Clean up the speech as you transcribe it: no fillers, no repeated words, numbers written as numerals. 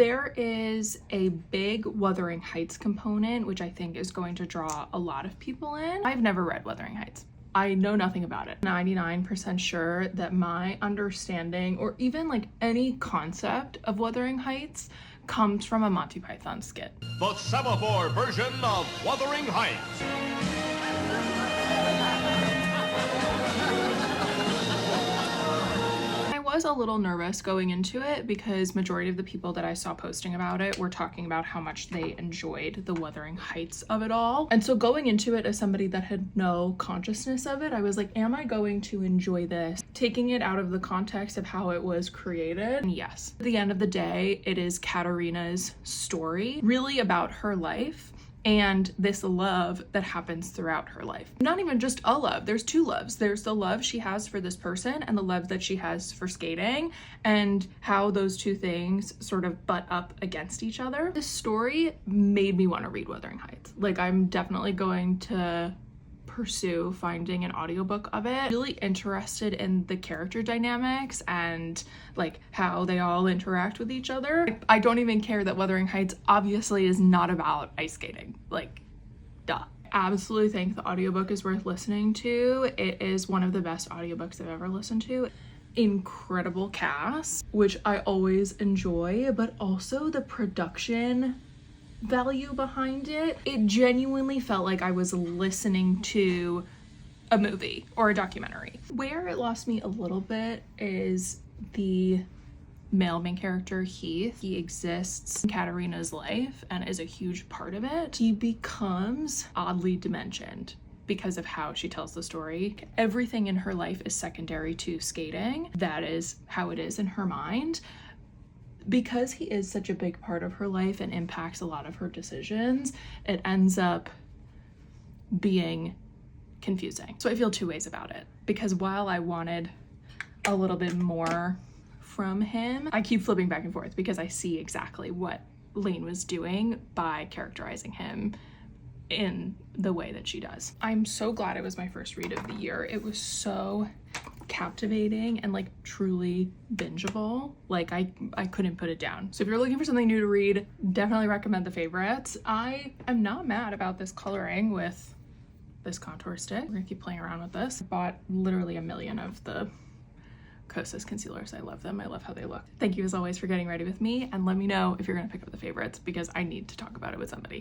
There is a big Wuthering Heights component, which I think is going to draw a lot of people in. I've never read Wuthering Heights. I know nothing about it. 99% sure that my understanding or even like any concept of Wuthering Heights comes from a Monty Python skit. The semaphore version of Wuthering Heights. I was a little nervous going into it because majority of the people that I saw posting about it were talking about how much they enjoyed the Wuthering Heights of it all. And so going into it as somebody that had no consciousness of it, I was like, am I going to enjoy this? Taking it out of the context of how it was created, and yes. At the end of the day, it is Katarina's story, really about her life and this love that happens throughout her life. Not even just a love, there's two loves. There's the love she has for this person and the love that she has for skating, and how those two things sort of butt up against each other. This story made me want to read Wuthering Heights. Like, I'm definitely going to pursue finding an audiobook of it. Really interested in the character dynamics and like how they all interact with each other. I don't even care that Wuthering Heights obviously is not about ice skating. Like, duh. Absolutely think the audiobook is worth listening to. It is one of the best audiobooks I've ever listened to. Incredible cast, which I always enjoy, but also the production value behind it. It genuinely felt like I was listening to a movie or a documentary. Where it lost me a little bit is the male main character, Heath. He exists in Katarina's life and is a huge part of it. He becomes oddly dimensioned because of how she tells the story. Everything in her life is secondary to skating. That is how it is in her mind. Because he is such a big part of her life and impacts a lot of her decisions, it ends up being confusing. So I feel two ways about it, because while I wanted a little bit more from him, I keep flipping back and forth because I see exactly what Lane was doing by characterizing him in the way that she does. I'm so glad it was my first read of the year. It was so captivating and like truly bingeable. Like I couldn't put it down. So if you're looking for something new to read, definitely recommend The Favorites. I am not mad about this coloring with this contour stick. We're gonna keep playing around with this. I bought literally a million of the Kosas concealers. I love them. I love how they look. Thank you as always for getting ready with me, and let me know if you're gonna pick up The Favorites because I need to talk about it with somebody.